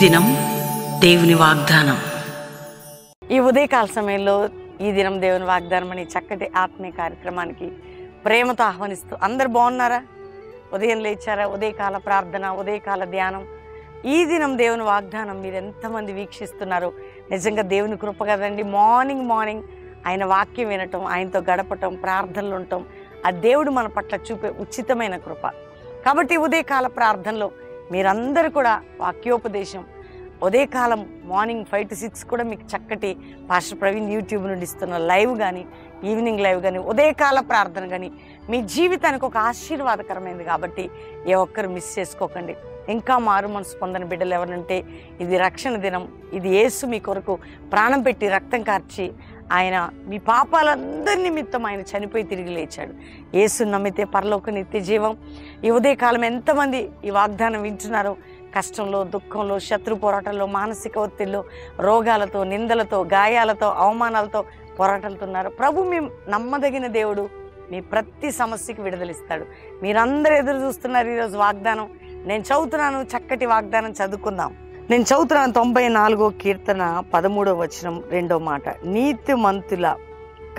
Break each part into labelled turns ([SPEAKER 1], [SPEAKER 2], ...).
[SPEAKER 1] దినం దేవుని వాగ్దానం.
[SPEAKER 2] ఈ ఉదయకాల సమయంలో ఈ దినం దేవుని వాగ్దానం అని చక్కటి ఆత్మీయ కార్యక్రమానికి ప్రేమతో ఆహ్వానిస్తూ అందరు బాగున్నారా? ఉదయం లేచారా? ఉదయకాల ప్రార్థన, ఉదయకాల ధ్యానం, ఈ దినం దేవుని వాగ్దానం మీరు ఎంతమంది వీక్షిస్తున్నారో నిజంగా దేవుని కృప కదండి. మార్నింగ్ ఆయన వాక్యం వినటం, ఆయనతో గడపటం, ప్రార్థనలు ఉండటం, ఆ దేవుడు మన పట్ల చూపే ఉచితమైన కృప. కాబట్టి ఉదయకాల ప్రార్థనలో మీరందరూ కూడా వాక్యోపదేశం ఉదయకాలం మార్నింగ్ 5 to 6 కూడా మీకు చక్కటి పాస్టర్ ప్రవీణ్ యూట్యూబ్ నుండి ఇస్తున్న లైవ్ కానీ, ఈవినింగ్ లైవ్ కానీ, ఉదయకాల ప్రార్థన కానీ మీ జీవితానికి ఒక ఆశీర్వాదకరమైనది. కాబట్టి ఏ ఒక్కరు మిస్ చేసుకోకండి. ఇంకా మారు మనసు పొందని బిడ్డలు ఎవరంటే ఇది రక్షణ దినం. ఇది యేసు మీ కొరకు ప్రాణం పెట్టి రక్తం కార్చి ఆయన మీ పాపాలందరి నిమిత్తం ఆయన చనిపోయి తిరిగి లేచాడు. యేసు నమ్మితే పరలోక నిత్య జీవం. ఈ ఉదయకాలం ఎంతమంది ఈ వాగ్దానం వింటున్నారో కష్టంలో, దుఃఖంలో, శత్రు పోరాటంలో, మానసిక ఒత్తిడిలో, రోగాలతో, నిందలతో, గాయాలతో, అవమానాలతో పోరాటలుతున్నారు. ప్రభు మీ నమ్మదగిన దేవుడు మీ ప్రతి సమస్యకి విడుదలిస్తాడు. మీరందరూ ఎదురు చూస్తున్నారు ఈరోజు వాగ్దానం. నేను చదువుతున్నాను, చక్కటి వాగ్దానం చదువుకుందాం. నేను చదువుతున్నాను 94వ కీర్తన 13వ వచనం 2వ మాట. నీతిమంతుల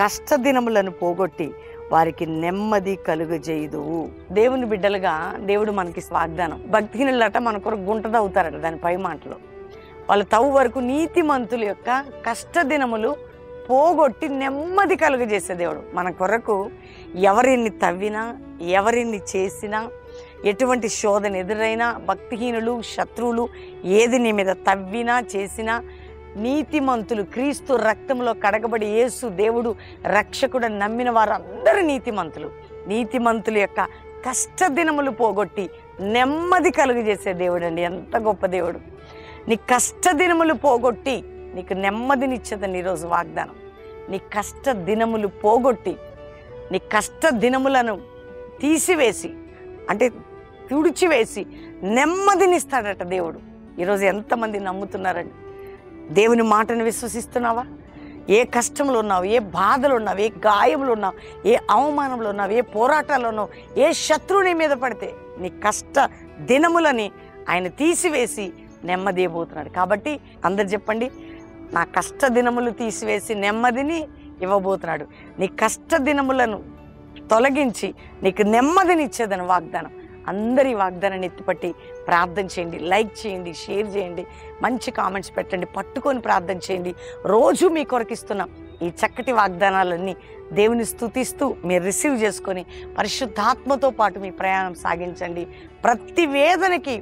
[SPEAKER 2] కష్టదినములను పోగొట్టి వారికి నెమ్మది కలుగజేయుదు. దేవుని బిడ్డలుగా దేవుడు మనకి వాగ్దానం. భక్తిహీనులట మన కొరకు గుంట తవ్వుతారట. దాని పై మాటలో వాళ్ళు తవ్వు వరకు నీతిమంతుల యొక్క కష్టదినములు పోగొట్టి నెమ్మది కలుగజేసే దేవుడు మన కొరకు. ఎవరిని తవ్వినా, ఎవరిని చేసినా, ఎటువంటి శోధన ఎదురైనా, భక్తిహీనులు, శత్రువులు ఏది నీ మీద తవ్వినా చేసినా, నీతిమంతులు క్రీస్తు రక్తంలో కడగబడి యేసు దేవుడు రక్షకుడు నమ్మిన వారు అందరూ నీతిమంతులు. నీతిమంతుల యొక్క కష్టదినములు పోగొట్టి నెమ్మది కలుగజేసే దేవుడు అండి. ఎంత గొప్ప దేవుడు! నీ కష్టదినములు పోగొట్టి నీకు నెమ్మదినిచ్చేదని ఈరోజు వాగ్దానం. నీ కష్ట దినములు పోగొట్టి, నీ కష్ట దినములను తీసివేసి, అంటే తుడిచివేసి నెమ్మదినిస్తాడట దేవుడు. ఈరోజు ఎంతమంది నమ్ముతున్నారండి? దేవుని మాటను విశ్వసిస్తున్నావా? ఏ కష్టంలో ఉన్నావు, ఏ బాధలు ఉన్నావు, ఏ గాయములు ఉన్నావు, ఏ అవమానంలో ఉన్నావు, ఏ పోరాటాలు ఉన్నావు, ఏ శత్రువుని మీద పడితే నీ కష్ట దినములని ఆయన తీసివేసి నెమ్మది ఇవ్వబోతున్నాడు. కాబట్టి అందరు చెప్పండి, నా కష్ట దినములు తీసివేసి నెమ్మదిని ఇవ్వబోతున్నాడు. నీ కష్ట దినములను తొలగించి నీకు నెమ్మదినిచ్చేదని వాగ్దానం. అందరి వాగ్దానాన్ని ఎత్తిపట్టి ప్రార్థన చేయండి, లైక్ చేయండి, షేర్ చేయండి, మంచి కామెంట్స్ పెట్టండి, పట్టుకొని ప్రార్థన చేయండి. రోజు మీ కొరకు ఇస్తున్న ఈ చక్కటి వాగ్దానాలన్నీ దేవుని స్తుతిస్తూ మీరు రిసీవ్ చేసుకొని పరిశుద్ధాత్మతో పాటు మీ ప్రయాణం సాగించండి. ప్రతి వేదనకి,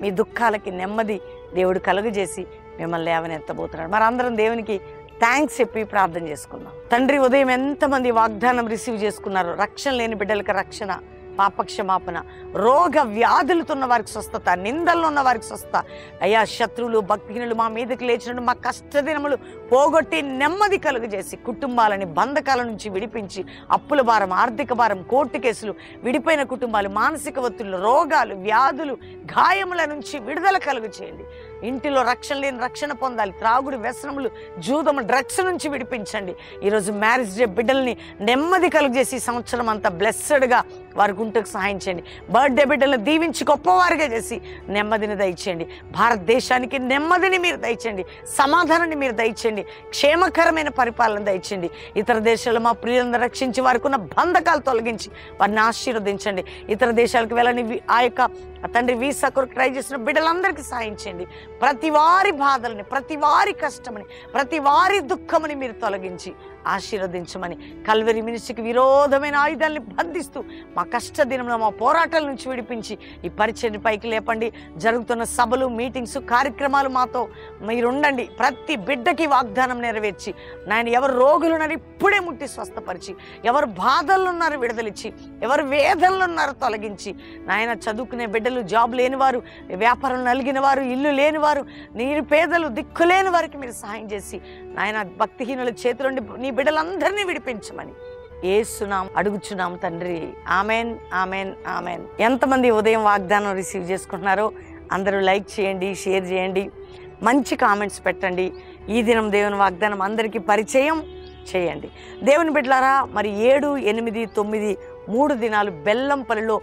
[SPEAKER 2] మీ దుఃఖాలకి నెమ్మది దేవుడు కలుగజేసి మిమ్మల్ని లేవనెత్తబోతున్నాడు. మరి అందరం దేవునికి థ్యాంక్స్ చెప్పి ప్రార్థన చేసుకుందాం. తండ్రి, ఉదయం ఎంతమంది వాగ్దానం రిసీవ్ చేసుకున్నారు? రక్షణ లేని బిడ్డలకు రక్షణ, పాపక్షమాపణ, రోగ వ్యాధులతో ఉన్న వారికి స్వస్థత, నిందల్లో ఉన్న వారికి స్వస్థత. అయ్యా, శత్రువులు, భక్తిహీనులు మా మీదకి లేచినట్టు మా కష్టదినములు పోగొట్టి నెమ్మది కలుగజేసి కుటుంబాలని బంధకాల నుంచి విడిపించి, అప్పుల భారం, ఆర్థిక భారం, కోర్టు కేసులు, విడిపోయిన కుటుంబాలు, మానసిక ఒత్తిళ్లు, రోగాలు, వ్యాధులు, గాయముల నుంచి విడుదల కలుగు చేయండి. ఇంటిలో రక్షణ లేని రక్షణ పొందాలి. త్రాగుడు, వ్యసనములు, జూదము, డ్రగ్స్ నుంచి విడిపించండి. ఈరోజు మ్యారేజ్ డే బిడ్డల్ని నెమ్మది కలుగజేసి ఈ సంవత్సరం అంతా బ్లెస్సెడ్గా వారి గుంటకు సహాయం చేయండి. బర్త్డే బిడ్డలను దీవించి గొప్పవారిగా చేసి నెమ్మదిని దయచేయండి. భారతదేశానికి నెమ్మదిని మీరు దయచేయండి, సమాధానాన్ని మీరు దయచేయండి, క్షేమకరమైన పరిపాలన దయచేయండి. ఇతర దేశాల్లో మా ప్రియులను రక్షించి వారికి ఉన్న బంధకాలు తొలగించి వారిని ఆశీర్వదించండి. ఇతర దేశాలకు వెళ్ళని ఆ యొక్క తండ్రి వీసా కొరకు ట్రై చేసిన బిడ్డలందరికీ సహాయం చేయండి. ప్రతి వారి బాధలని, ప్రతి వారి కష్టమని, ప్రతి వారి దుఃఖమని మీరు తొలగించి ఆశీర్వదించమని, కల్వరి మినిస్ట్రీకి విరోధమైన ఆయుధాలని బంధిస్తూ మా కష్ట దినంలో మా పోరాటాల నుంచి విడిపించి ఈ పరిచయని పైకి లేపండి. జరుగుతున్న సభలు, మీటింగ్స్, కార్యక్రమాలు మాతో మీరుండండి. ప్రతి బిడ్డకి వాగ్దానం నెరవేర్చి నాయన, ఎవరు రోగులు ఉన్నారు ఇప్పుడే ముట్టి స్వస్థపరిచి, ఎవరు బాధల్లో ఉన్నారో విడుదలిచ్చి, ఎవరు వేదనలు ఉన్నారో తొలగించి, నాయన చదువుకునే బిడ్డలు, జాబ్ లేని వారు, వ్యాపారం నలిగిన వారు, ఇల్లు లేని వారు, నిరుపేదలు, దిక్కులేని వారికి మీరు సహాయం చేసి నాయన, భక్తిహీనుల చేతులుండి నీ బిడ్డలందరినీ విడిపించమని యేసునామమున అడుగుచున్నాం తండ్రి. Amen, amen, amen. ఎంతమంది ఉదయం వాగ్దానం రిసీవ్ చేసుకుంటున్నారో అందరూ లైక్ చేయండి, షేర్ చేయండి, మంచి కామెంట్స్ పెట్టండి. ఈ దినం దేవుని వాగ్దానం అందరికీ పరిచయం చేయండి. దేవుని బిడ్డలారా, మరి 7, 8, 9 3 దినాలు బెల్లంపల్లిలో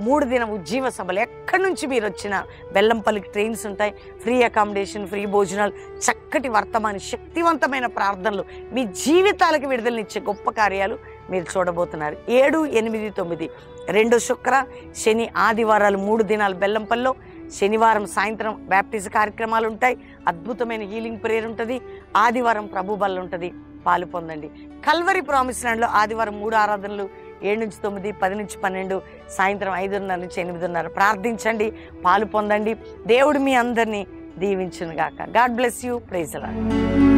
[SPEAKER 2] 3 దిన ఉజ్జీవ సభలు. ఎక్కడి నుంచి మీరు వచ్చినా బెల్లంపల్లికి ట్రైన్స్ ఉంటాయి, ఫ్రీ అకామిడేషన్, ఫ్రీ భోజనాలు, చక్కటి వర్తమాని, శక్తివంతమైన ప్రార్థనలు, మీ జీవితాలకు విడుదలనిచ్చే గొప్ప కార్యాలు మీరు చూడబోతున్నారు. 7, 8, 9 2 శుక్ర శని ఆదివారాలు 3 దినాలు బెల్లంపల్లిలో. శనివారం సాయంత్రం బ్యాప్టిజం కార్యక్రమాలు ఉంటాయి, అద్భుతమైన హీలింగ్ ప్రేయర్ ఉంటుంది. ఆదివారం ప్రభు బల్ల ఉంటుంది, పాలు పొందండి. కల్వరి ప్రామిస్ ల్యాండ్లో ఆదివారం 3 ఆరాధనలు, 7 నుంచి 9, 10 నుంచి 12, సాయంత్రం 5:30 నుంచి 8:30. ప్రార్థించండి, పాలు పొందండి. దేవుడు మీ అందరినీ దీవించును గాక. God bless you. Praise the lord.